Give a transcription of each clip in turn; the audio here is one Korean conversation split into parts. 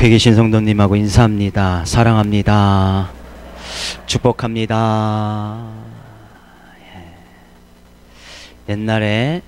옆에 계신 성도님하고 인사합니다. 사랑합니다. 축복합니다. 옛날에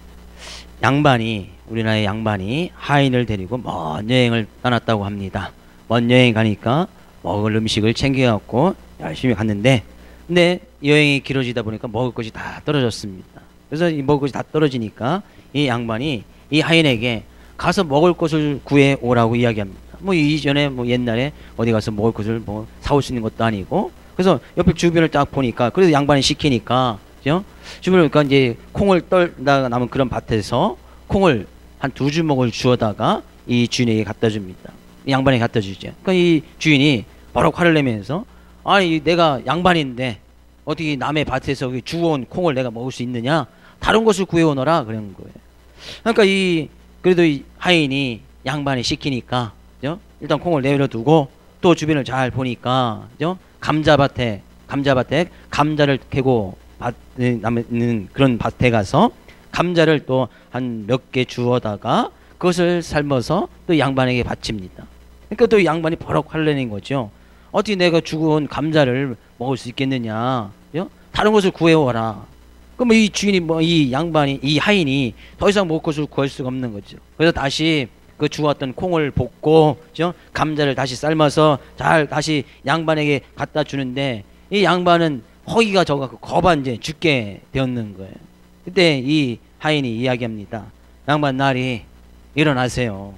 우리나라의 양반이 하인을 데리고 먼 여행을 떠났다고 합니다. 먼 여행 가니까 먹을 음식을 챙겨갖고 열심히 갔는데, 근데 여행이 길어지다 보니까 먹을 것이 다 떨어졌습니다. 그래서 이 먹을 것이 다 떨어지니까 이 양반이 이 하인에게 가서 먹을 것을 구해 오라고 이야기합니다. 이전에 옛날에 어디 가서 먹을 것을 사올 수 있는 것도 아니고, 그래서 옆에 주변을 딱 보니까, 그래도 양반이 시키니까, 그죠? 주변을 그러니까 이제 콩을 떨다가 남은 그런 밭에서 콩을 한 2주먹을 주워다가 이 주인에게 갖다 줍니다. 이 양반에게 갖다 주죠. 그러니까 이 주인이 버럭 화를 내면서, 아니 내가 양반인데 어떻게 남의 밭에서 주워온 콩을 내가 먹을 수 있느냐? 다른 것을 구해오너라 그런 거예요. 그러니까 그래도 이 하인이 양반이 시키니까, 그죠? 일단 콩을 내려두고 또 주변을 잘 보니까, 그죠? 감자밭에 감자를 캐고 남는 그런 밭에 가서 감자를 또 한 몇 개 주워다가 그것을 삶아서 또 양반에게 바칩니다. 그러니까 또 양반이 버럭 화를 내는 거죠. 어떻게 내가 죽은 감자를 먹을 수 있겠느냐? 그죠? 다른 것을 구해오라. 그럼 이 주인이 이 하인이 더 이상 먹을 것을 구할 수가 없는 거죠. 그래서 다시 그 주웠던 콩을 볶고, 그죠? 감자를 다시 삶아서 잘 다시 양반에게 갖다 주는데, 이 양반은 허기가 져갖고 거반제 죽게 되었는 거예요. 그때 이 하인이 이야기합니다. 양반 나리, 일어나세요.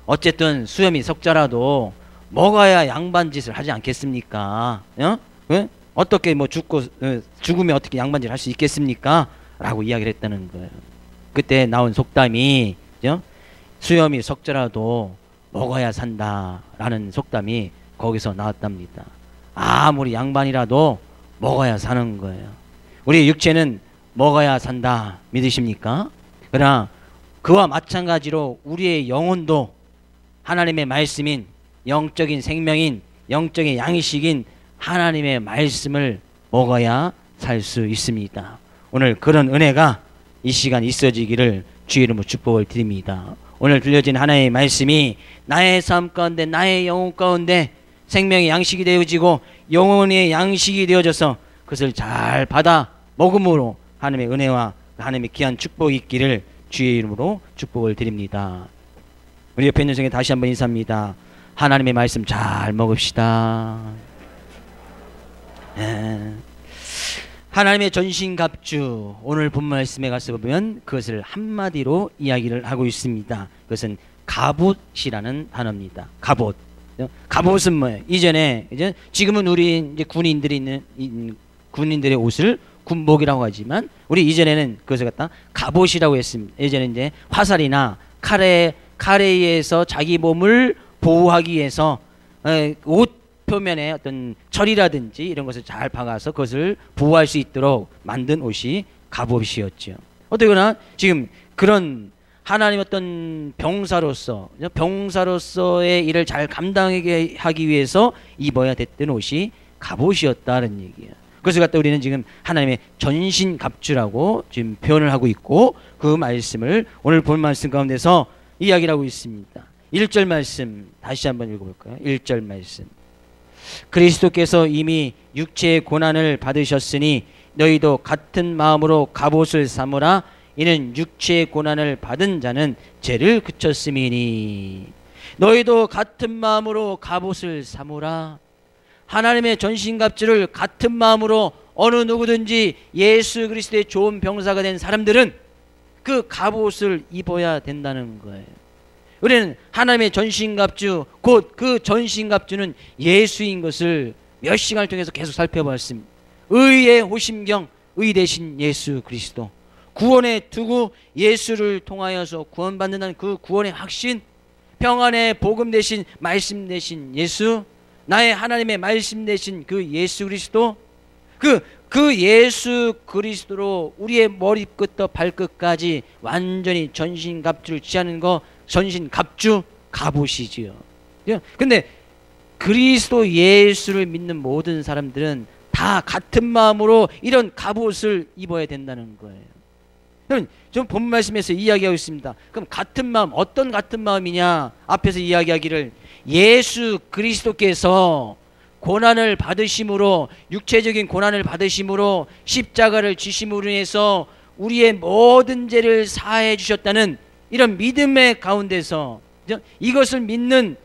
어쨌든 수염이 석자라도 먹어야 양반짓을 하지 않겠습니까? 어떻게 죽으면 어떻게 양반짓을 할 수 있겠습니까? 라고 이야기를 했다는 거예요. 그때 나온 속담이, 그죠? 수염이 석자라도 먹어야 산다라는 속담이 거기서 나왔답니다. 아무리 양반이라도 먹어야 사는 거예요. 우리 육체는 먹어야 산다 믿으십니까? 그러나 그와 마찬가지로 우리의 영혼도 하나님의 말씀인, 영적인 생명인, 영적인 양식인 하나님의 말씀을 먹어야 살 수 있습니다. 오늘 그런 은혜가 이 시간 있어지기를 주의 이름으로 축복을 드립니다. 오늘 들려진 하나님의 말씀이 나의 삶 가운데, 나의 영혼 가운데 생명의 양식이 되어지고 영혼의 양식이 되어져서 그것을 잘 받아 먹음으로 하나님의 은혜와 하나님의 귀한 축복이 있기를 주의 이름으로 축복을 드립니다. 우리 옆에 있는 성에 다시 한번 인사합니다. 하나님의 말씀 잘 먹읍시다. 하나님의 전신갑주, 오늘 본 말씀에 가서 보면 그것을 한마디로 이야기를 하고 있습니다. 그것은 갑옷이라는 단어입니다. 갑옷. 갑옷은 뭐예요? 지금은 우리 이제 군인들의 옷을 군복이라고 하지만, 우리 이전에는 그것을 갖다 갑옷이라고 했습니다. 예전에 이제 화살이나 칼에 의해서 자기 몸을 보호하기 위해서 옷 표면에 어떤 철이라든지 이런 것을 잘 박아서 그것을 보호할 수 있도록 만든 옷이 갑옷이었죠. 어떻거나 지금 그런 하나님 어떤 병사로서의 일을 잘 감당하게 하기 위해서 입어야 됐던 옷이 갑옷이었다는 얘기예요. 그것을 갖다 우리는 지금 하나님의 전신갑주라고 지금 표현을 하고 있고, 그 말씀을 오늘 본 말씀 가운데서 이야기를 하고 있습니다. 1절 말씀 다시 한번 읽어볼까요? 1절 말씀. 그리스도께서 이미 육체의 고난을 받으셨으니 너희도 같은 마음으로 갑옷을 삼으라. 이는 육체의 고난을 받은 자는 죄를 그쳤음이니. 너희도 같은 마음으로 갑옷을 삼으라. 하나님의 전신갑주를 같은 마음으로 어느 누구든지 예수 그리스도의 좋은 병사가 된 사람들은 그 갑옷을 입어야 된다는 거예요. 우리는 하나님의 전신갑주, 곧 그 전신갑주는 예수인 것을 몇 시간을 통해서 계속 살펴보았습니다. 의의 호심경, 의 대신 예수 그리스도, 구원의 투구, 예수를 통하여서 구원받는다는 그 구원의 확신, 평안의 복음 대신 말씀 대신 예수, 나의 하나님의 말씀 대신 그 예수 그리스도, 그 예수 그리스도로 우리의 머리끝부터 발끝까지 완전히 전신갑주를 취하는 거, 전신갑주, 갑옷이지요. 근데 그리스도 예수를 믿는 모든 사람들은 다 같은 마음으로 이런 갑옷을 입어야 된다는 거예요. 그럼 좀 본 말씀에서 이야기하고 있습니다. 그럼 같은 마음, 어떤 같은 마음이냐? 앞에서 이야기하기를 예수 그리스도께서 고난을 받으심으로, 육체적인 고난을 받으심으로, 십자가를 지심으로 인해서 우리의 모든 죄를 사해 주셨다는 이런 믿음의 가운데서, 이것을 믿는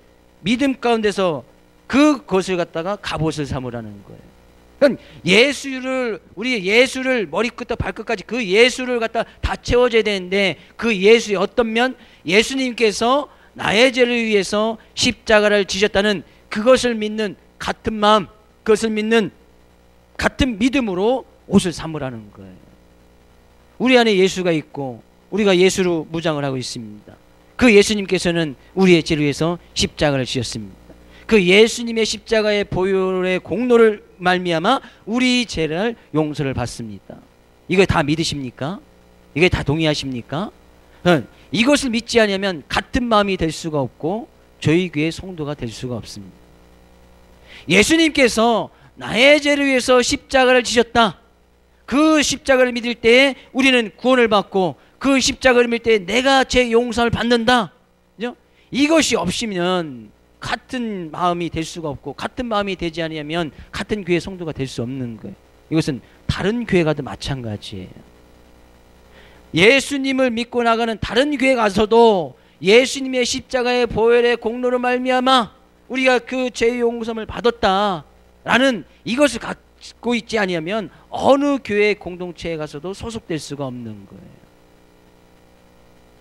믿음 가운데서 그것을 갖다가 갑옷을 삼으라는 거예요. 그러니까 우리 예수를 머리끝부터 발끝까지 그 예수를 갖다 다 채워줘야 되는데, 그 예수의 어떤 면, 예수님께서 나의 죄를 위해서 십자가를 지셨다는 그것을 믿는 같은 마음, 그것을 믿는 같은 믿음으로 옷을 삼으라는 거예요. 우리 안에 예수가 있고 우리가 예수로 무장을 하고 있습니다. 그 예수님께서는 우리의 죄를 위해서 십자가를 지셨습니다. 그 예수님의 십자가의 보혈의 공로를 말미암아 우리 죄를 용서를 받습니다. 이거 다 믿으십니까? 이게 다 동의하십니까? 이것을 믿지 않으면 같은 마음이 될 수가 없고 저희 교회 성도가 될 수가 없습니다. 예수님께서 나의 죄를 위해서 십자가를 지셨다. 그 십자가를 믿을 때에 우리는 구원을 받고, 그 십자가를 믿을 때에 내가 죄 용서를 받는다. 이것이 없으면 같은 마음이 될 수가 없고, 같은 마음이 되지 않으면 같은 교회 성도가 될 수 없는 거예요. 이것은 다른 교회 가도 마찬가지예요. 예수님을 믿고 나가는 다른 교회 가서도 예수님의 십자가의 보혈의 공로로 말미암아 우리가 그 죄 용서를 받았다라는 이것을 갖고 있지 아니하면 어느 교회 공동체에 가서도 소속될 수가 없는 거예요.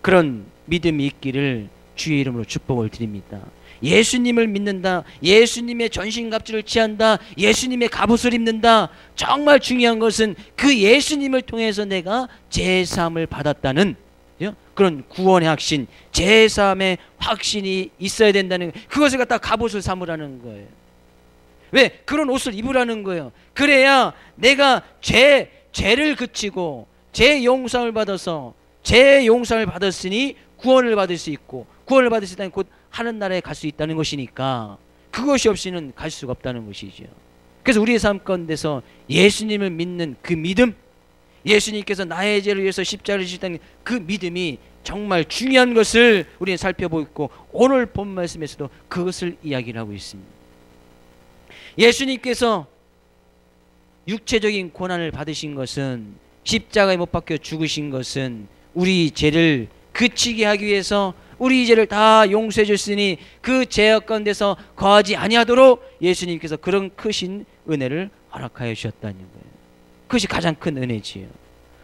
그런 믿음이 있기를 주의 이름으로 축복을 드립니다. 예수님을 믿는다, 예수님의 전신갑주를 취한다, 예수님의 갑옷을 입는다. 정말 중요한 것은 그 예수님을 통해서 내가 제사함을 받았다는 그런 구원의 확신, 제사함의 확신이 있어야 된다는, 그것을 갖다 갑옷을 삼으라는 거예요. 왜? 그런 옷을 입으라는 거예요. 그래야 내가 죄를 그치고 죄 용서를 받아서, 죄 용서를 받았으니 구원을 받을 수 있고, 구원을 받을 수 있다는 곧 하는 나라에 갈 수 있다는 것이니까, 그것이 없이는 갈 수가 없다는 것이죠. 그래서 우리의 삶 가운데서 예수님을 믿는 그 믿음, 예수님께서 나의 죄를 위해서 십자가를 지셨다는 그 믿음이 정말 중요한 것을 우리는 살펴보고 있고, 오늘 본 말씀에서도 그것을 이야기를 하고 있습니다. 예수님께서 육체적인 고난을 받으신 것은, 십자가에 못 박혀 죽으신 것은 우리 죄를 그치게 하기 위해서, 우리 죄를 다 용서해 줬으니 그 죄악 가운데서 거하지 아니하도록 예수님께서 그런 크신 은혜를 허락하여 주셨다는 거예요. 그것이 가장 큰 은혜지요.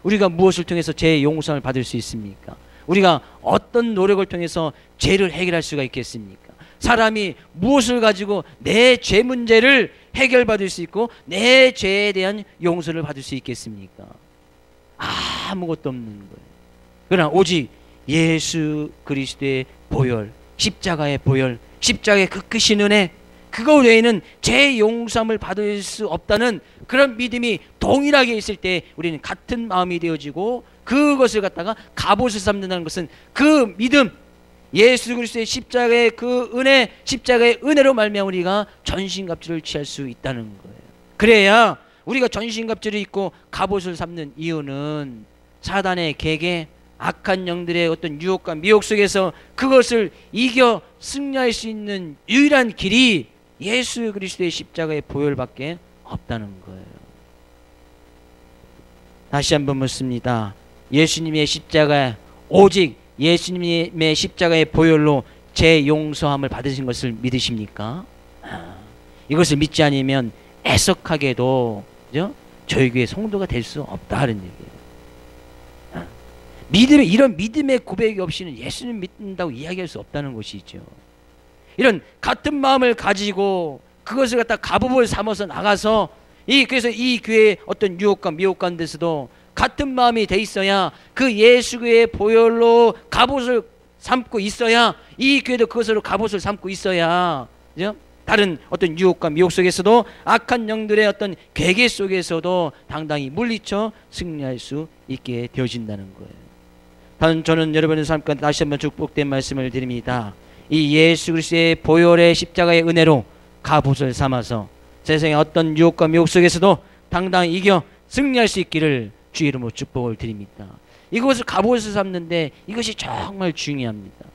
우리가 무엇을 통해서 죄의 용서를 받을 수 있습니까? 우리가 어떤 노력을 통해서 죄를 해결할 수가 있겠습니까? 사람이 무엇을 가지고 내 죄 문제를 해결받을 수 있고 내 죄에 대한 용서를 받을 수 있겠습니까? 아무것도 없는 거예요. 그러나 오직 예수 그리스도의 보혈, 십자가의 보혈, 십자가의 그 크신 은혜, 그거 외에는 죄 용서함을 받을 수 없다는 그런 믿음이 동일하게 있을 때 우리는 같은 마음이 되어지고, 그것을 갖다가 갑옷을 삼는다는 것은 그 믿음, 예수 그리스도의 십자가의 그 은혜, 십자가의 은혜로 말미암아 우리가 전신갑주를 취할 수 있다는 거예요. 그래야 우리가 전신갑주를 입고 갑옷을 삼는 이유는 사단의 계계, 악한 영들의 어떤 유혹과 미혹 속에서 그것을 이겨 승리할 수 있는 유일한 길이 예수 그리스도의 십자가의 보혈밖에 없다는 거예요. 다시 한번 묻습니다. 예수님의 십자가, 오직 예수님의 십자가의 보혈로 제 용서함을 받으신 것을 믿으십니까? 이것을 믿지 않으면 애석하게도 저희 교회 성도가 될 수 없다는 얘기예요. 이런 믿음의 고백이 없이는 예수님 믿는다고 이야기할 수 없다는 것이죠. 이런 같은 마음을 가지고 그것을 갖다 갑옷을 삼아서 나가서 그래서 이 교회의 어떤 유혹과 미혹 가운데서도 같은 마음이 돼 있어야, 그 예수의 보혈로 갑옷을 삼고 있어야, 이 교회도 그것으로 갑옷을 삼고 있어야 다른 어떤 유혹과 미혹 속에서도, 악한 영들의 어떤 괴계 속에서도 당당히 물리쳐 승리할 수 있게 되어진다는 거예요. 저는 여러분의 삶 가운데 다시 한번 축복된 말씀을 드립니다. 이 예수 그리스도의 보혈의 십자가의 은혜로 갑옷을 삼아서 세상의 어떤 유혹과 미혹 속에서도 당당히 이겨 승리할 수 있기를 주 이름으로 축복을 드립니다. 이것을 갑옷을 삼는데 이것이 정말 중요합니다.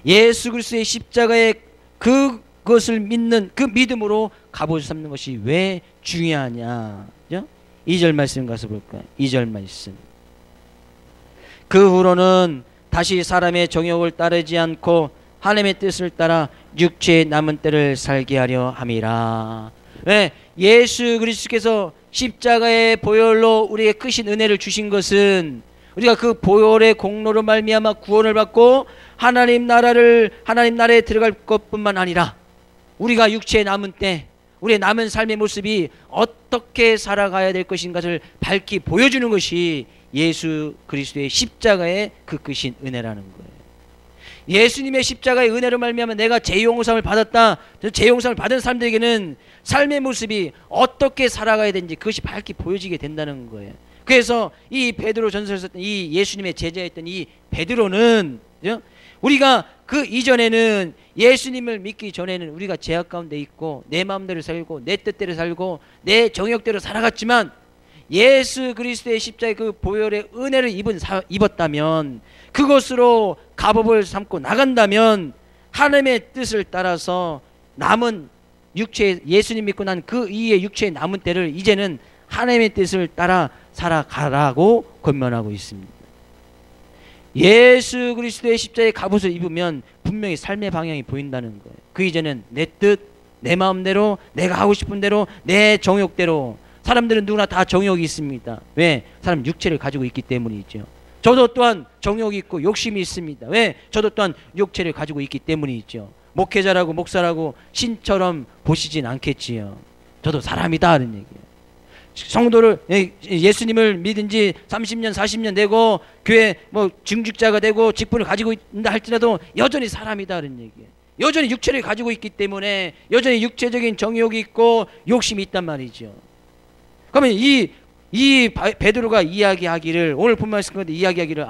예수 그리스도의 십자가의 그것을 믿는 그 믿음으로 갑옷을 삼는 것이 왜 중요하냐? 2절 말씀 가서 볼까요? 2절 말씀. 그 후로는 다시 사람의 정욕을 따르지 않고 하나님의 뜻을 따라 육체의 남은 때를 살게 하려 함이라. 왜? 예수 그리스도께서 십자가의 보혈로 우리에게 크신 은혜를 주신 것은 우리가 그 보혈의 공로로 말미암아 구원을 받고 하나님 나라에 들어갈 것뿐만 아니라 우리가 육체의 남은 때, 우리의 남은 삶의 모습이 어떻게 살아가야 될 것인가를 밝히 보여주는 것이 예수 그리스도의 십자가의 그 크신 은혜라는 거예요. 예수님의 십자가의 은혜로 말미암아 내가 죄용서를 받았다. 죄용서를 받은 사람들에게는 삶의 모습이 어떻게 살아가야 되는지 그것이 밝히 보여지게 된다는 거예요. 그래서 이 베드로 전서를 썼던 이 예수님의 제자였던 이 베드로는 우리가 그 이전에는 예수님을 믿기 전에는 우리가 죄악 가운데 있고 내 마음대로 살고 내 뜻대로 살고 내 정욕대로 살아갔지만 예수 그리스도의 십자가의 그 보혈의 은혜를 입었다면 그것으로 갑옷을 삼고 나간다면 하나님의 뜻을 따라서 남은 육체 예수님 믿고 난 그 이후의 육체의 남은 때를 이제는 하나님의 뜻을 따라 살아가라고 권면하고 있습니다. 예수 그리스도의 십자가의 갑옷을 입으면 분명히 삶의 방향이 보인다는 거예요. 그 이제는 내 뜻, 내 마음대로, 내가 하고 싶은 대로, 내 정욕대로. 사람들은 누구나 다 정욕이 있습니다. 왜? 사람 육체를 가지고 있기 때문이죠. 저도 또한 정욕이 있고 욕심이 있습니다. 왜? 저도 또한 육체를 가지고 있기 때문이죠. 목회자라고 목사라고 신처럼 보시진 않겠지요. 저도 사람이다 하는 얘기예요. 성도를 예수님을 믿은 지 30년 40년 되고 교회 중직자가 되고 직분을 가지고 있다 할지라도 여전히 사람이다 하는 얘기예요. 여전히 육체를 가지고 있기 때문에 여전히 육체적인 정욕이 있고 욕심이 있단 말이죠. 그러면 이 베드로가 이야기하기를 오늘 본 말씀 가운데 이야기하기를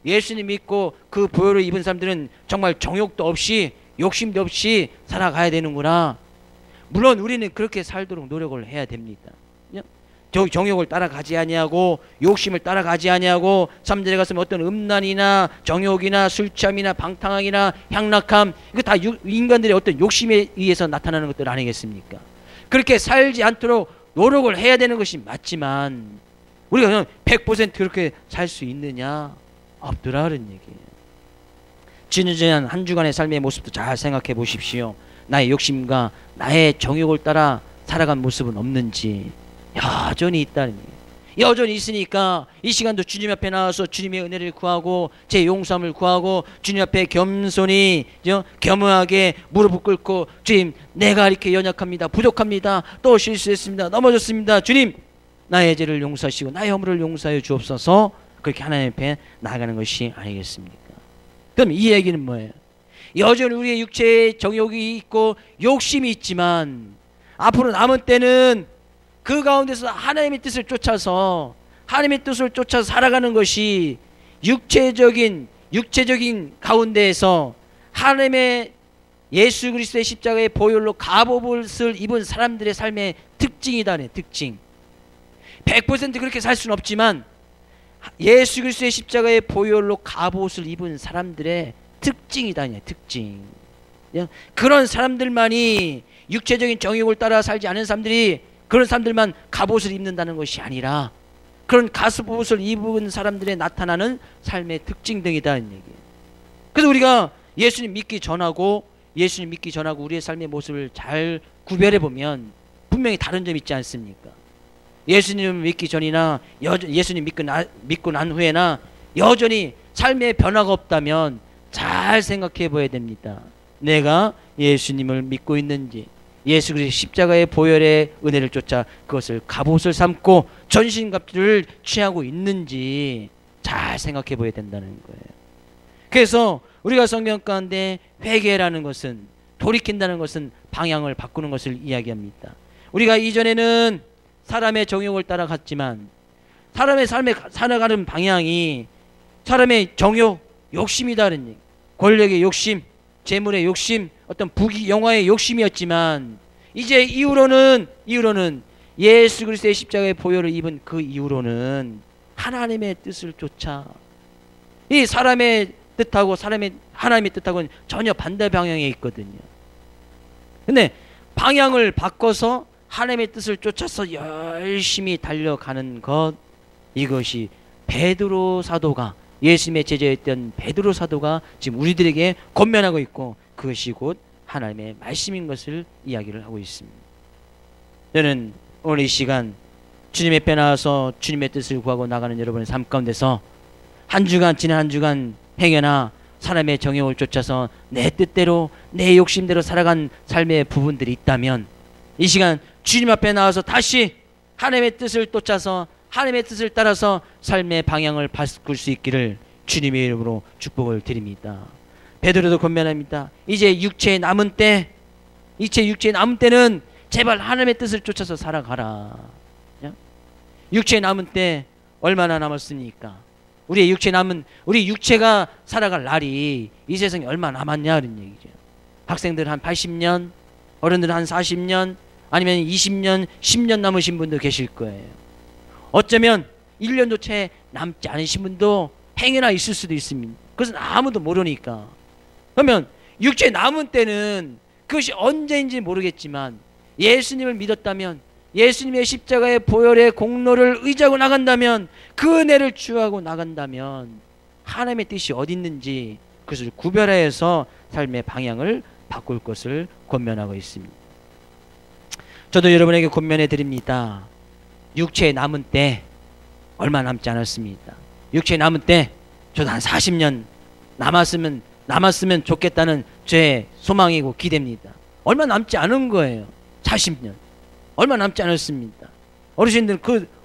예수님 믿고 그 보혈을 입은 사람들은 정말 정욕도 없이 욕심도 없이 살아가야 되는구나. 물론 우리는 그렇게 살도록 노력을 해야 됩니다. 정욕을 따라가지 아니하고 욕심을 따라가지 아니하고 사람들에 가서 어떤 음란이나 정욕이나 술취함이나 방탕함이나 향락함 이거 다 인간들의 어떤 욕심에 의해서 나타나는 것들 아니겠습니까? 그렇게 살지 않도록 노력을 해야 되는 것이 맞지만 우리가 그냥 100% 그렇게 살 수 있느냐? 없더라 그런 얘기예요. 지난 한 주간의 삶의 모습도 잘 생각해 보십시오. 나의 욕심과 나의 정욕을 따라 살아간 모습은 없는지 여전히 있다는 얘기예요. 여전히 있으니까 이 시간도 주님 앞에 나와서 주님의 은혜를 구하고 제 용서함을 구하고 주님 앞에 겸손히 겸허하게 무릎을 꿇고 주님 내가 이렇게 연약합니다. 부족합니다. 또 실수했습니다. 넘어졌습니다. 주님 나의 죄를 용서하시고 나의 허물을 용서하여 주옵소서. 그렇게 하나님 앞에 나아가는 것이 아니겠습니까? 그럼 이 얘기는 뭐예요? 여전히 우리의 육체에 정욕이 있고 욕심이 있지만 앞으로 남은 때는 그 가운데서 하나님의 뜻을 쫓아서 살아가는 것이 육체적인 가운데에서 하나님의 예수 그리스도의 십자가의 보혈로 갑옷을 입은 사람들의 삶의 특징이다네. 특징. 100% 그렇게 살 수는 없지만 예수 그리스도의 십자가의 보혈로 갑옷을 입은 사람들의 특징이다네. 특징. 그런 사람들만이 육체적인 정욕을 따라 살지 않은 사람들이 그런 사람들만 갑옷을 입는다는 것이 아니라 그런 갑옷을 입은 사람들의 나타나는 삶의 특징 등이다는 얘기예요. 그래서 우리가 예수님 믿기 전하고 우리의 삶의 모습을 잘 구별해 보면 분명히 다른 점이 있지 않습니까? 예수님을 믿기 전이나 예수님 믿고 난 후에나 여전히 삶의 변화가 없다면 잘 생각해 봐야 됩니다. 내가 예수님을 믿고 있는지 예수 그리스도의 십자가의 보혈의 은혜를 쫓아 그것을 갑옷을 삼고 전신갑주를 취하고 있는지 잘 생각해 봐야 된다는 거예요. 그래서 우리가 성경 가운데 회개라는 것은 돌이킨다는 것은 방향을 바꾸는 것을 이야기합니다. 우리가 이전에는 사람의 정욕을 따라갔지만 사람의 삶에 살아가는 방향이 사람의 정욕, 욕심이다는 얘기. 권력의 욕심, 재물의 욕심, 어떤 부귀 영화의 욕심이었지만 이제 이후로는 예수 그리스도의 십자가의 보혈을 입은 그 이후로는 하나님의 뜻을 쫓아. 이 사람의 뜻하고 하나님의 뜻하고는 전혀 반대 방향에 있거든요. 근데 방향을 바꿔서 하나님의 뜻을 쫓아서 열심히 달려가는 것, 이것이 베드로 사도가, 예수님의 제자였던 베드로 사도가 지금 우리들에게 권면하고 있고, 그것이 곧 하나님의 말씀인 것을 이야기를 하고 있습니다. 저는 오늘 이 시간 주님의 앞에 나와서 주님의 뜻을 구하고 나가는 여러분의 삶 가운데서 지난 한 주간 행여나 사람의 정욕을 쫓아서 내 뜻대로 내 욕심대로 살아간 삶의 부분들이 있다면, 이 시간 주님 앞에 나와서 다시 하나님의 뜻을 쫓아서 하나님의 뜻을 따라서 삶의 방향을 바꿀 수 있기를 주님의 이름으로 축복을 드립니다. 베드로도 권면합니다. 이제 육체에 남은 때는 제발 하나님의 뜻을 쫓아서 살아가라. 육체에 남은 때 얼마나 남았습니까? 우리 육체가 살아갈 날이 이 세상에 얼마 남았냐 그런 얘기죠. 학생들 한 80년, 어른들 한 40년, 아니면 20년, 10년 남으신 분도 계실 거예요. 어쩌면 1년도 채 남지 않으신 분도 행여나 있을 수도 있습니다. 그것은 아무도 모르니까. 그러면 육체에 남은 때는 그것이 언제인지 모르겠지만, 예수님을 믿었다면, 예수님의 십자가의 보혈의 공로를 의지하고 나간다면, 그 은혜를 추구하고 나간다면 하나님의 뜻이 어디 있는지 그것을 구별하여서 삶의 방향을 바꿀 것을 권면하고 있습니다. 저도 여러분에게 권면해 드립니다. 육체에 남은 때 얼마 남지 않았습니다. 육체에 남은 때 저도 한 40년 남았으면 좋겠다는 제 소망이고 기대입니다. 얼마 남지 않은 거예요. 40년 얼마 남지 않았습니다.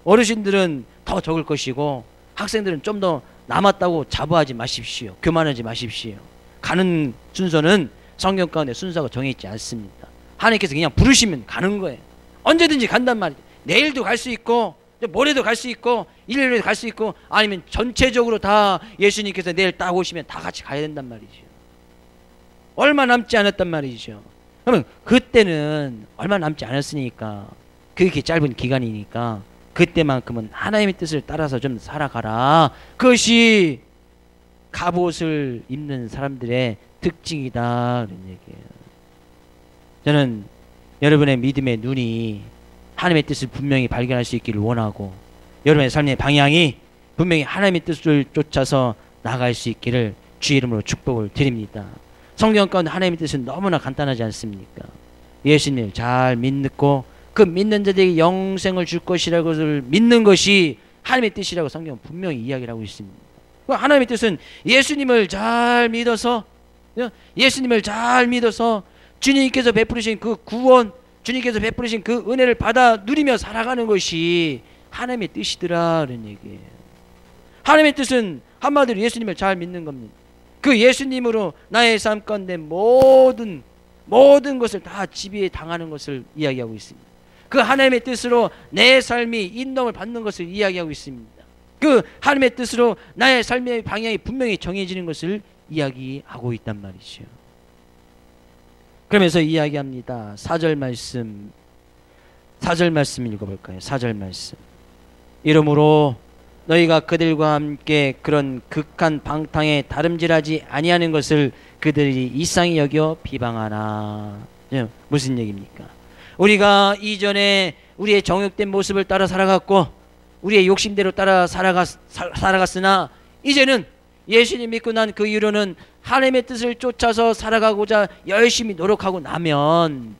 어르신들은 더 적을 것이고, 학생들은 좀 더 남았다고 자부하지 마십시오. 교만하지 마십시오. 가는 순서는 성경 가운데 순서가 정해있지 않습니다. 하나님께서 그냥 부르시면 가는 거예요. 언제든지 간단 말이죠. 내일도 갈 수 있고, 모레도 갈 수 있고, 일요일에도 갈 수 있고, 아니면 전체적으로 다 예수님께서 내일 딱 오시면 다 같이 가야 된단 말이죠. 얼마 남지 않았단 말이죠. 그러면 그때는 얼마 남지 않았으니까, 그렇게 짧은 기간이니까 그때만큼은 하나님의 뜻을 따라서 좀 살아가라. 그것이 갑옷을 입는 사람들의 특징이다, 그런 얘기예요. 저는 여러분의 믿음의 눈이 하나님의 뜻을 분명히 발견할 수 있기를 원하고, 여러분의 삶의 방향이 분명히 하나님의 뜻을 쫓아서 나갈 수 있기를 주의 이름으로 축복을 드립니다. 성경 가운데 하나님의 뜻은 너무나 간단하지 않습니까? 예수님을 잘 믿고 그 믿는 자들에게 영생을 줄 것이라는 것을 믿는 것이 하나님의 뜻이라고 성경은 분명히 이야기를 하고 있습니다. 하나님의 뜻은 예수님을 잘 믿어서 주님께서 베푸신 그 구원, 주님께서 베푸신 그 은혜를 받아 누리며 살아가는 것이 하나님의 뜻이더라, 그런 얘기예요. 하나님의 뜻은 한마디로 예수님을 잘 믿는 겁니다. 그 예수님으로 나의 삶 가운데 모든 것을 다 지배에 당하는 것을 이야기하고 있습니다. 그 하나님의 뜻으로 내 삶이 인도를 받는 것을 이야기하고 있습니다. 그 하나님의 뜻으로 나의 삶의 방향이 분명히 정해지는 것을 이야기하고 있단 말이죠. 그러면서 이야기합니다. 4절 말씀 읽어볼까요? 4절 말씀. 이러므로 너희가 그들과 함께 그런 극한 방탕에 다름질하지 아니하는 것을 그들이 이상히 여겨 비방하나. 무슨 얘기입니까? 우리가 이전에 우리의 정욕된 모습을 따라 살아갔고, 우리의 욕심대로 따라 살아갔으나, 이제는 예수님 믿고 난 그 이후로는 하나님의 뜻을 쫓아서 살아가고자 열심히 노력하고 나면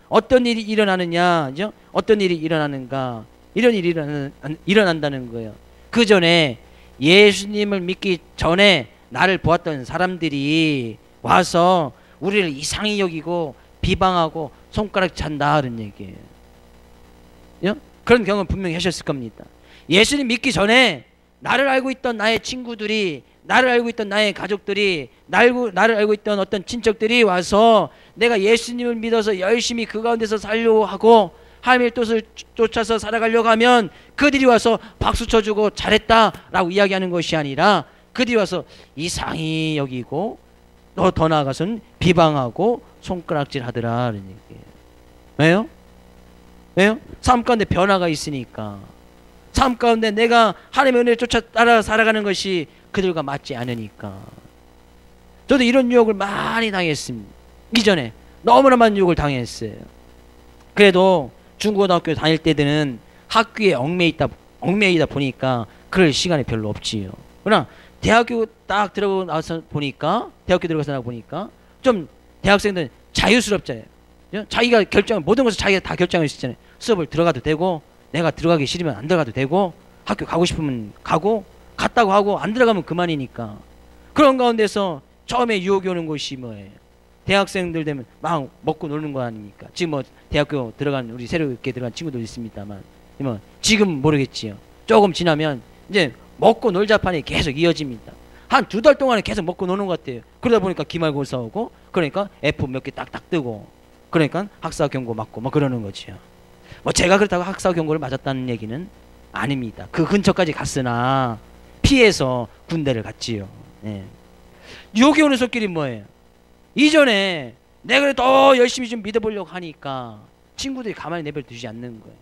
어떤 일이 일어나느냐? 어떤 일이 일어나는가? 이런 일이 일어난다는 거예요. 그 전에 예수님을 믿기 전에 나를 보았던 사람들이 와서 우리를 이상히 여기고 비방하고 손가락 찬다, 그런 얘기예요. 그런 경험 분명히 하셨을 겁니다. 예수님 믿기 전에 나를 알고 있던 나의 친구들이, 나를 알고 있던 나의 가족들이, 나를 알고 있던 어떤 친척들이 와서 내가 예수님을 믿어서 열심히 그 가운데서 살려고 하고 하나님의 뜻을 쫓아서 살아가려고 하면 그들이 와서 박수 쳐주고 잘했다라고 이야기하는 것이 아니라, 그들이 와서 이상히 여기고 더 나아가서는 비방하고 손가락질 하더라, 그런 얘기예요. 왜요? 삶 가운데 변화가 있으니까. 삶 가운데 내가 하나님의 은혜를 쫓아 따라 살아가는 것이 그들과 맞지 않으니까. 저도 이런 유혹을 많이 당했습니다. 이전에 너무나 많은 유혹을 당했어요. 그래도 중고등학교 다닐 때는 학교에 얽매이다 보니까 그럴 시간이 별로 없지요. 그러나 대학교 딱 들어가고 나서 보니까, 대학교 들어가서 나고 보니까 좀 대학생들은 자유스럽잖아요. 자기가 모든 것을 자기가 다 결정할 수 있잖아요. 수업을 들어가도 되고, 내가 들어가기 싫으면 안 들어가도 되고, 학교 가고 싶으면 가고, 갔다고 하고 안 들어가면 그만이니까. 그런 가운데서 처음에 유혹이 오는 것이 뭐예요? 대학생들 되면 막 먹고 노는 거 아닙니까? 지금 뭐 대학교 들어간, 우리 새롭게 들어간 친구들 있습니다만, 뭐 지금 모르겠지요. 조금 지나면 이제 먹고 놀자판이 계속 이어집니다. 한 2달 동안에 계속 먹고 노는 것 같아요. 그러다 보니까 기말고사 오고, 그러니까 F 몇 개 딱딱 뜨고, 그러니까 학사 경고 맞고 뭐 그러는 거지요. 뭐 제가 그렇다고 학사 경고를 맞았다는 얘기는 아닙니다. 그 근처까지 갔으나 피해서 군대를 갔지요. 네. 유혹이 오는 손길이 뭐예요? 이전에 내가 더 열심히 좀 믿어보려고 하니까 친구들이 가만히 내버려 두지 않는 거예요.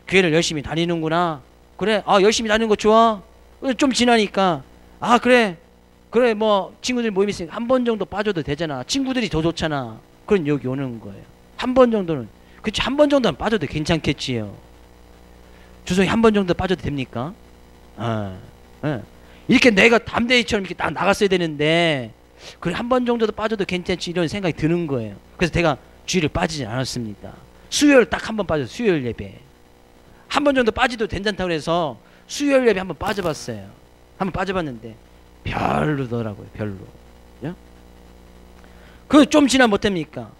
교회를 열심히 다니는구나. 그래, 열심히 다니는 거 좋아. 좀 지나니까, 그래 뭐 친구들 모임 있으니까 한 번 정도 빠져도 되잖아. 친구들이 더 좋잖아. 그런 유혹이 오는 거예요. 한 번 정도는, 그치, 한 번 정도는 빠져도 괜찮겠지요. 주성이 한 번 정도 빠져도 됩니까? 이렇게 내가 담대히처럼 이렇게 딱 나갔어야 되는데, 그래, 한 번 정도도 빠져도 괜찮지, 이런 생각이 드는 거예요. 그래서 제가 주일을 빠지지 않았습니다. 수요일 딱 한 번 빠져서 수요일 예배. 한 번 정도 빠지도 괜찮다고 해서 수요일 예배 한번 빠져봤어요. 한번 빠져봤는데 별로더라고요. 별로. 그 좀 지나 못합니까?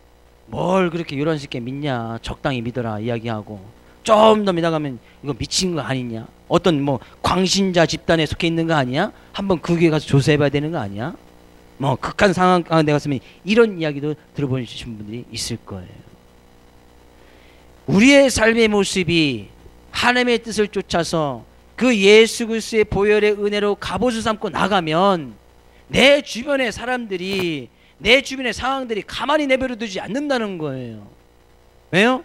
뭘 그렇게 이런 식의 믿냐, 적당히 믿어라 이야기하고, 좀 더 믿어가면 이거 미친 거 아니냐, 어떤 뭐 광신자 집단에 속해 있는 거 아니야? 한번 그 교회 가서 조사해봐야 되는 거 아니야? 뭐 극한 상황 가운데 갔으면 이런 이야기도 들어보신 분들이 있을 거예요. 우리의 삶의 모습이 하나님의 뜻을 쫓아서 그 예수 그리스도의 보혈의 은혜로 갑옷을 삼고 나가면 내 주변의 사람들이, 내 주변의 상황들이 가만히 내버려 두지 않는다는 거예요. 왜요?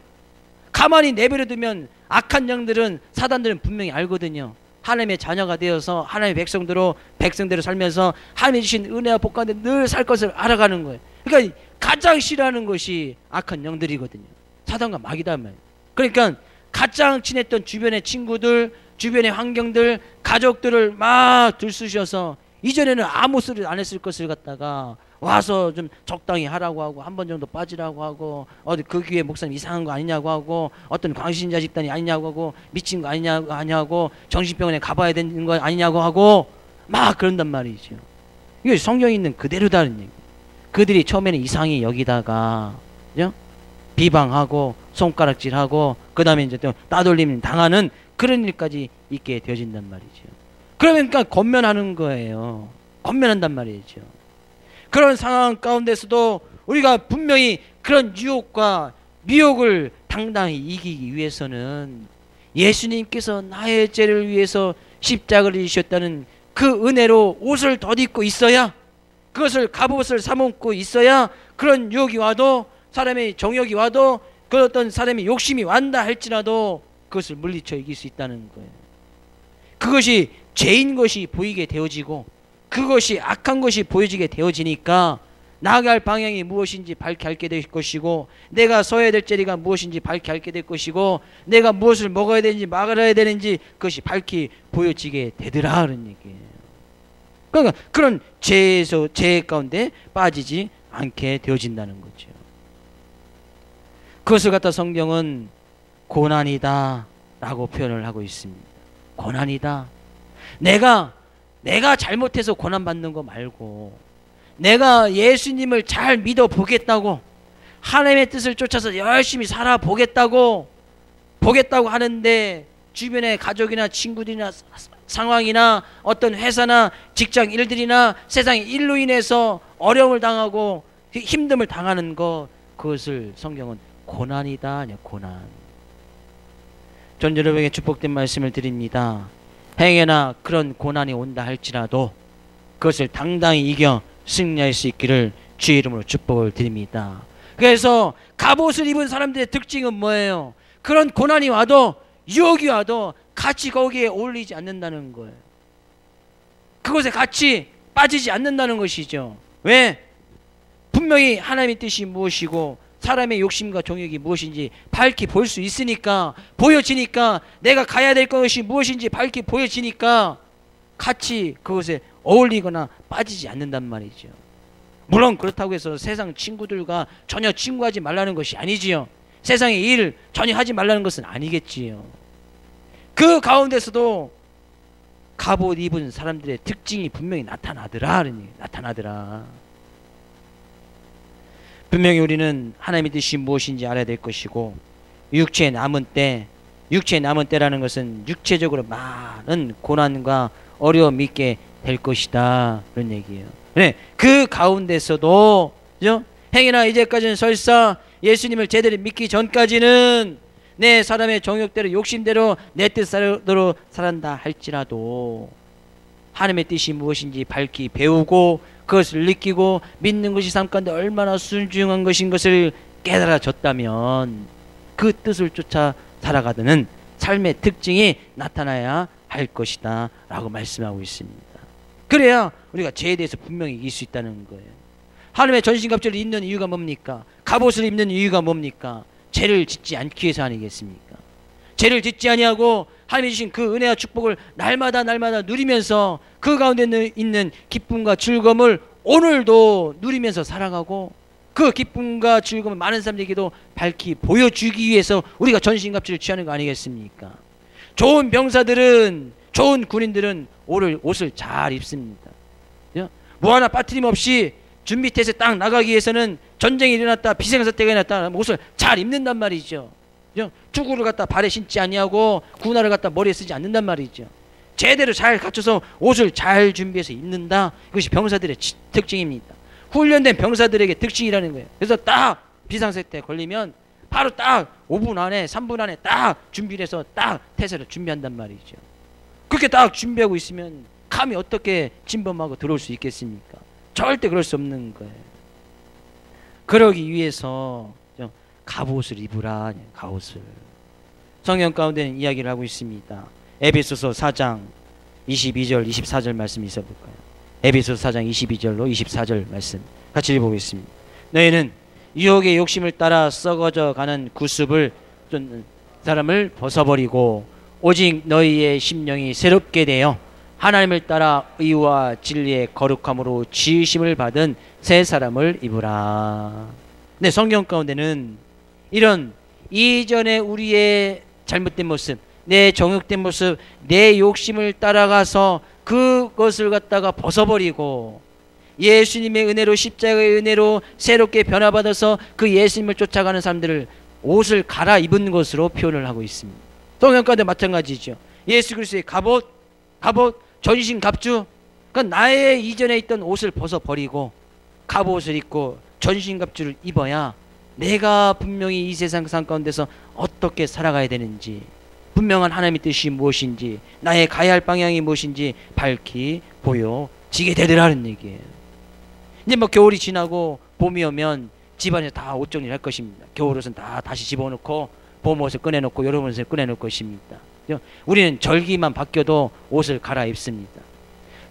가만히 내버려 두면 악한 영들은, 사단들은 분명히 알거든요. 하나님의 자녀가 되어서 하나님의 백성대로 살면서 하나님이 주신 은혜와 복 가운데 늘 살 것을 알아가는 거예요. 그러니까 가장 싫어하는 것이 악한 영들이거든요. 사단과 마귀다 말이에요. 그러니까 가장 친했던 주변의 친구들, 주변의 환경들, 가족들을 막 들쑤셔서, 이전에는 아무 소리 안 했을 것을 갖다가 와서 좀 적당히 하라고 하고, 한 번 정도 빠지라고 하고, 어디 그 교회 목사님 이상한 거 아니냐고 하고, 어떤 광신자 집단이 아니냐고 하고, 미친 거 아니냐고, 정신병원에 가봐야 되는 거 아니냐고 하고 막 그런단 말이죠. 이게 성경에 있는 그대로다는 얘기. 그들이 처음에는 이상히 여기다가, 그죠? 비방하고 손가락질하고, 그 다음에 이제 또 따돌림 당하는 그런 일까지 있게 되어진단 말이죠. 그러니까 권면하는 거예요. 권면한단 말이죠. 그런 상황 가운데서도 우리가 분명히 그런 유혹과 미혹을 당당히 이기기 위해서는 예수님께서 나의 죄를 위해서 십자가를 지셨다는 그 은혜로 옷을 덧입고 있어야, 그것을 갑옷을 삼고 있어야, 그런 유혹이 와도, 사람의 정욕이 와도, 그 어떤 사람의 욕심이 완다 할지라도 그것을 물리쳐 이길 수 있다는 거예요. 그것이 죄인 것이 보이게 되어지고, 그것이 악한 것이 보여지게 되어지니까 나아갈 방향이 무엇인지 밝게 알게 될 것이고, 내가 서야 될 자리가 무엇인지 밝게 알게 될 것이고, 내가 무엇을 먹어야 되는지 말아야 되는지 그것이 밝게 보여지게 되더라, 그런 얘기예요. 그러니까 그런 죄 가운데 빠지지 않게 되어진다는 거죠. 그것을 갖다 성경은 고난이다 라고 표현을 하고 있습니다. 고난이다. 내가 잘못해서 고난받는 거 말고, 내가 예수님을 잘 믿어보겠다고, 하나님의 뜻을 쫓아서 열심히 살아보겠다고 하는데, 주변의 가족이나 친구들이나 상황이나 어떤 회사나 직장 일들이나 세상의 일로 인해서 어려움을 당하고 힘듦을 당하는 것, 그것을 성경은 고난이다. 고난. 전 여러분에게 축복된 말씀을 드립니다. 행여나 그런 고난이 온다 할지라도 그것을 당당히 이겨 승리할 수 있기를 주의 이름으로 축복을 드립니다. 그래서 갑옷을 입은 사람들의 특징은 뭐예요? 그런 고난이 와도, 유혹이 와도 같이 거기에 어울리지 않는다는 거예요. 그것에 같이 빠지지 않는다는 것이죠. 왜? 분명히 하나님의 뜻이 무엇이고 사람의 욕심과 정욕이 무엇인지 밝히 볼 수 있으니까, 보여지니까, 내가 가야 될 것이 무엇인지 밝히 보여지니까 같이 그것에 어울리거나 빠지지 않는단 말이죠. 물론 그렇다고 해서 세상 친구들과 전혀 친구하지 말라는 것이 아니지요. 세상의 일 전혀 하지 말라는 것은 아니겠지요. 그 가운데서도 갑옷 입은 사람들의 특징이 분명히 나타나더라. 나타나더라. 분명히 우리는 하나님의 뜻이 무엇인지 알아야 될 것이고, 육체의 남은 때라는 것은 육체적으로 많은 고난과 어려움이 있게 될 것이다, 그런 얘기예요. 네, 그 가운데서도 그죠? 행여나 이제까지는 설사 예수님을 제대로 믿기 전까지는 내 사람의 정욕대로 욕심대로 내 뜻대로 살았다 할지라도 하나님의 뜻이 무엇인지 밝히 배우고 그것을 느끼고 믿는 것이 삶 가운데 얼마나 순중한 것인 것을 깨달아졌다면 그 뜻을 쫓아 살아가는 삶의 특징이 나타나야 할 것이다 라고 말씀하고 있습니다. 그래야 우리가 죄에 대해서 분명히 이길 수 있다는 거예요. 하나님의 전신갑주를 입는 이유가 뭡니까? 갑옷을 입는 이유가 뭡니까? 죄를 짓지 않기 위해서 아니겠습니까? 죄를 짓지 아니하고 하나님이 주신 그 은혜와 축복을 날마다 누리면서 그 가운데 있는 기쁨과 즐거움을 오늘도 누리면서 살아가고, 그 기쁨과 즐거움을 많은 사람들에게도 밝히 보여주기 위해서 우리가 전신갑주를 취하는 거 아니겠습니까? 좋은 병사들은, 좋은 군인들은 옷을 잘 입습니다. 뭐 하나 빠트림없이 준비태세 딱 나가기 위해서는 전쟁이 일어났다, 비생사태가 일어났다 옷을 잘 입는단 말이죠. 투구를 갖다 발에 신지 아니하고 군화를 갖다 머리에 쓰지 않는단 말이죠. 제대로 잘 갖춰서 옷을 잘 준비해서 입는다. 이것이 병사들의 특징입니다. 훈련된 병사들에게 특징이라는 거예요. 그래서 딱 비상사태 걸리면 바로 딱 5분 안에 3분 안에 딱 준비를 해서 딱 태세를 준비한단 말이죠. 그렇게 딱 준비하고 있으면 감히 어떻게 침범하고 들어올 수 있겠습니까? 절대 그럴 수 없는 거예요. 그러기 위해서 갑옷을 입으라. 갑옷을. 성경 가운데는 이야기를 하고 있습니다. 에베소서 4장 22절 24절 말씀 있어볼까요? 에베소서 4장 22절로 24절 말씀 같이 읽어보겠습니다. 너희는 유혹의 욕심을 따라 썩어져 가는 구습을 쫓는 사람을 벗어버리고 오직 너희의 심령이 새롭게 되어 하나님을 따라 의와 진리의 거룩함으로 지으심을 받은 새 사람을 입으라. 네, 성경 가운데는 이런 이전에 우리의 잘못된 모습, 내 정욕된 모습, 내 욕심을 따라가서 그것을 갖다가 벗어버리고 예수님의 은혜로, 십자가의 은혜로 새롭게 변화받아서 그 예수님을 쫓아가는 사람들을 옷을 갈아입은 것으로 표현을 하고 있습니다. 성경 가운데 마찬가지죠. 예수 그리스도의 갑옷, 전신갑주, 그러니까 나의 이전에 있던 옷을 벗어버리고 갑옷을 입고 전신갑주를 입어야 내가 분명히 이 세상 삶 가운데서 어떻게 살아가야 되는지, 분명한 하나님의 뜻이 무엇인지, 나의 가야 할 방향이 무엇인지 밝히 보여지게 되더라는 얘기예요. 이제 뭐 겨울이 지나고 봄이 오면 집안에서 다 옷 정리를 할 것입니다. 겨울옷은 다 다시 집어넣고 봄옷을 꺼내놓고 여름옷을 꺼내놓을 것입니다. 우리는 절기만 바뀌어도 옷을 갈아입습니다.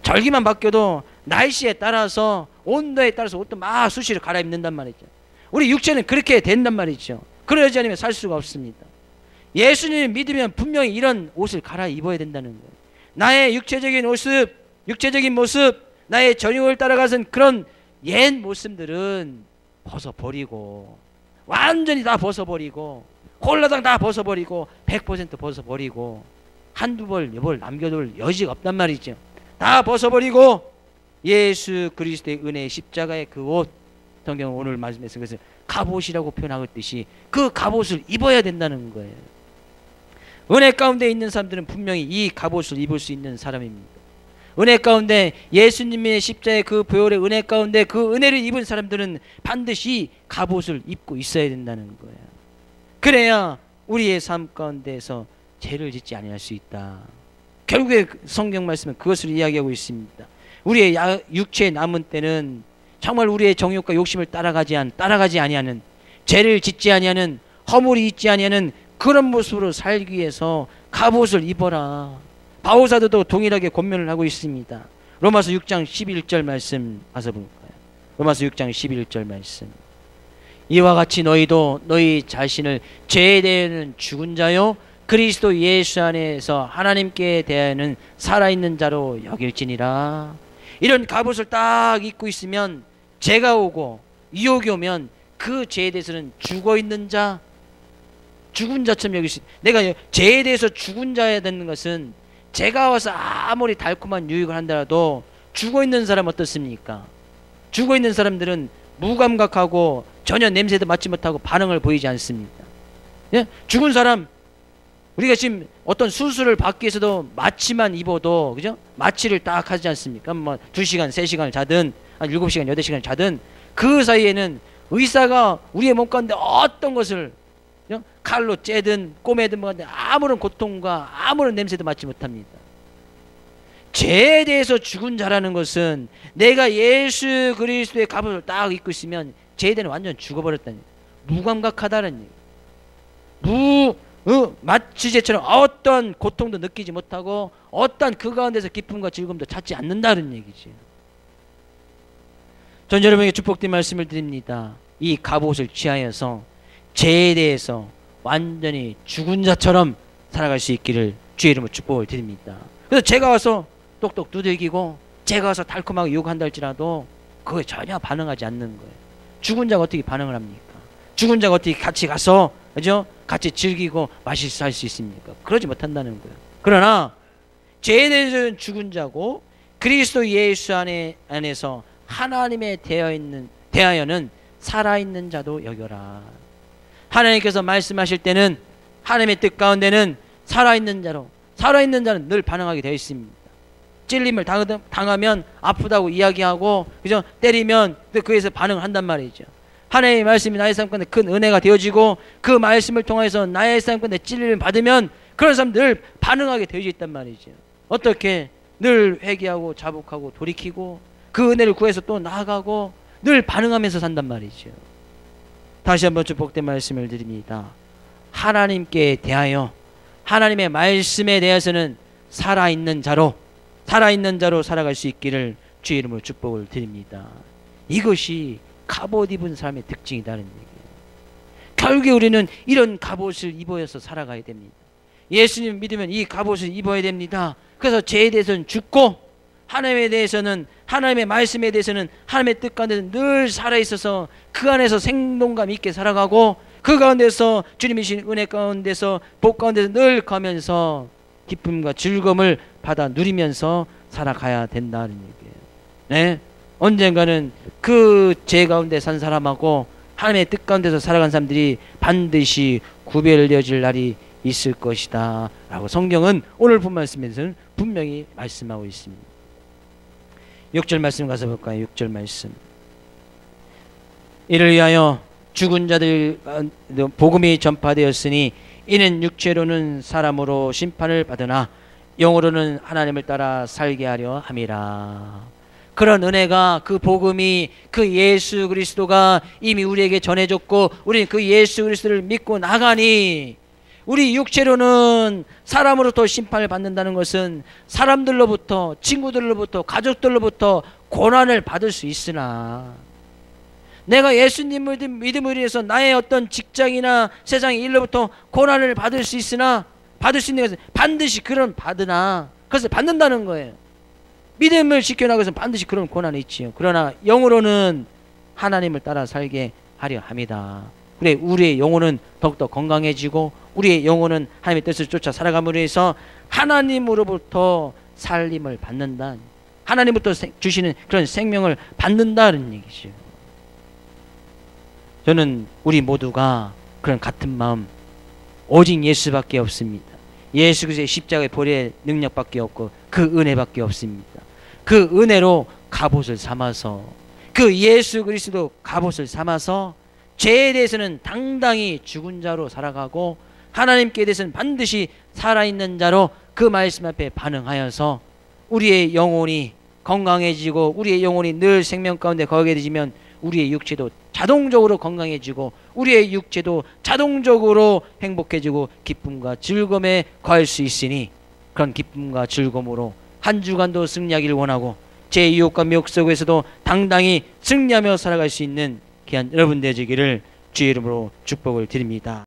절기만 바뀌어도 날씨에 따라서, 온도에 따라서 옷도 막 수시로 갈아입는단 말이죠. 우리 육체는 그렇게 된단 말이죠. 그러지 않으면 살 수가 없습니다. 예수님을 믿으면 분명히 이런 옷을 갈아입어야 된다는 거예요. 나의 육체적인 모습, 나의 전욕을 따라가선 그런 옛 모습들은 벗어버리고, 완전히 다 벗어버리고, 홀라당 다 벗어버리고, 100% 벗어버리고, 한두 벌, 여벌 남겨둘 여지가 없단 말이죠. 다 벗어버리고 예수 그리스도의 은혜의 십자가의 그 옷, 성경 오늘 말씀에서 그래서 갑옷이라고 표현하고 있듯이 그 갑옷을 입어야 된다는 거예요. 은혜 가운데 있는 사람들은 분명히 이 갑옷을 입을 수 있는 사람입니다. 은혜 가운데 예수님의 십자가의 그 보혈의 은혜 가운데 그 은혜를 입은 사람들은 반드시 갑옷을 입고 있어야 된다는 거예요. 그래야 우리의 삶 가운데에서 죄를 짓지 아니할 수 있다. 결국에 성경 말씀은 그것을 이야기하고 있습니다. 우리의 육체의 남은 때는 정말 우리의 정욕과 욕심을 따라가지 아니하는, 죄를 짓지 아니하는, 허물이 있지 아니하는 그런 모습으로 살기 위해서 갑옷을 입어라. 바오사도도 동일하게 권면을 하고 있습니다. 로마서 6장 11절 말씀 가서 볼까요? 로마서 6장 11절 말씀. 이와 같이 너희도 너희 자신을 죄에 대하여는 죽은 자요 그리스도 예수 안에서 하나님께 대하여는 살아있는 자로 여길지니라. 이런 갑옷을 딱 입고 있으면 죄가 오고 유혹이 오면 그 죄에 대해서는 죽어있는 자, 죽은 자처럼 여길 수 있다. 내가 죄에 대해서 죽은 자야 되는 것은 죄가 와서 아무리 달콤한 유익을 한다라도 죽어있는 사람 어떻습니까? 죽어있는 사람들은 무감각하고 전혀 냄새도 맡지 못하고 반응을 보이지 않습니다. 예? 죽은 사람, 우리가 지금 어떤 수술을 받기 위해서도 마취만 입어도, 그죠? 마취를 딱 하지 않습니까? 뭐 2시간, 3시간을 자든, 한 7시간, 8시간을 자든, 그 사이에는 의사가 우리의 몸 가운데 어떤 것을 칼로 째든 꼬매든 뭐든 아무런 고통과 아무런 냄새도 맡지 못합니다. 죄에 대해서 죽은 자라는 것은 내가 예수 그리스도의 갑옷을 딱 입고 있으면 죄에 대해서 완전 죽어버렸다니, 무감각하다는 얘기. 마취제처럼 어떤 고통도 느끼지 못하고 어떤 그 가운데서 기쁨과 즐거움도 찾지 않는다는 얘기지. 전 여러분에게 축복된 말씀을 드립니다. 이 갑옷을 취하여서 죄에 대해서 완전히 죽은 자처럼 살아갈 수 있기를 주의 이름으로 축복을 드립니다. 그래서 죄가 와서 똑똑 두들기고 죄가 와서 달콤하게 유혹한다 할지라도 그거에 전혀 반응하지 않는 거예요. 죽은 자가 어떻게 반응을 합니까? 죽은 자가 어떻게 같이 가서, 그죠? 같이 즐기고 맛있어 할 수 있습니까? 그러지 못한다는 거예요. 그러나 죄에 대해서는 죽은 자고 그리스도 예수 안에서 하나님에 대하여는 살아있는 자도 여겨라. 하나님께서 말씀하실 때는 하나님의 뜻 가운데는 살아있는 자는 늘 반응하게 되어 있습니다. 찔림을 당하면 아프다고 이야기하고, 그죠? 때리면 그에서 반응을 한단 말이죠. 하나님의 말씀이 나의 삶 가운데 큰 은혜가 되어지고 그 말씀을 통해서 나의 삶 가운데 찔림을 받으면 그런 사람 늘 반응하게 되어져 있단 말이죠. 어떻게? 늘 회개하고 자복하고 돌이키고 그 은혜를 구해서 또 나아가고 늘 반응하면서 산단 말이죠. 다시 한번 축복된 말씀을 드립니다. 하나님께 대하여, 하나님의 말씀에 대해서는 살아있는 자로 살아갈 수 있기를 주의 이름으로 축복을 드립니다. 이것이 갑옷 입은 사람의 특징이다는 얘기예요. 결국에 우리는 이런 갑옷을 입어서 살아가야 됩니다. 예수님 믿으면 이 갑옷을 입어야 됩니다. 그래서 죄에 대해서는 죽고 하나님에 대해서는, 하나님의 말씀에 대해서는 하나님의 뜻 가운데서 늘 살아있어서 그 안에서 생동감 있게 살아가고 그 가운데서 주님이 주신 은혜 가운데서 복 가운데서 늘 가면서 기쁨과 즐거움을 받아 누리면서 살아가야 된다는 얘기예요. 네? 언젠가는 그 죄 가운데 산 사람하고 하나님의 뜻 가운데서 살아간 사람들이 반드시 구별되어질 날이 있을 것이다 라고 성경은 오늘 본 말씀에서는 분명히 말씀하고 있습니다. 6절 말씀 가서 볼까요? 6절 말씀. 이를 위하여 죽은 자들 복음이 전파되었으니 이는 육체로는 사람으로 심판을 받으나 영으로는 하나님을 따라 살게 하려 함이라. 그런 은혜가, 그 복음이, 그 예수 그리스도가 이미 우리에게 전해졌고 우리는 그 예수 그리스도를 믿고 나가니 우리 육체로는 사람으로부터 심판을 받는다는 것은 사람들로부터, 친구들로부터, 가족들로부터 고난을 받을 수 있으나 내가 예수님을 믿음으로 인해서 나의 어떤 직장이나 세상의 일로부터 고난을 받을 수 있으나, 받을 수 있는 것은 반드시 그런 받으나, 그것을 받는다는 거예요. 믿음을 지켜나가기 위해서 반드시 그런 고난이 있지요. 그러나 영으로는 하나님을 따라 살게 하려 합니다. 그래, 우리의 영혼은 더욱더 건강해지고 우리의 영혼은 하나님의 뜻을 쫓아 살아감으로 해서 하나님으로부터 살림을 받는다, 하나님부터 주시는 그런 생명을 받는다는 얘기죠. 저는 우리 모두가 그런 같은 마음, 오직 예수밖에 없습니다. 예수 그리스도의 십자가의 보혈의 능력밖에 없고 그 은혜밖에 없습니다. 그 은혜로 갑옷을 삼아서, 그 예수 그리스도 갑옷을 삼아서 죄에 대해서는 당당히 죽은 자로 살아가고 하나님께 대해서는 반드시 살아있는 자로 그 말씀 앞에 반응하여서 우리의 영혼이 건강해지고 우리의 영혼이 늘 생명 가운데 거하게 되지면 우리의 육체도 자동적으로 건강해지고 우리의 육체도 자동적으로 행복해지고 기쁨과 즐거움에 거할 수 있으니 그런 기쁨과 즐거움으로 한 주간도 승리하기를 원하고 제 유혹과 미혹 속에서도 당당히 승리하며 살아갈 수 있는 귀한 여러분 되시기를 주의 이름으로 축복을 드립니다.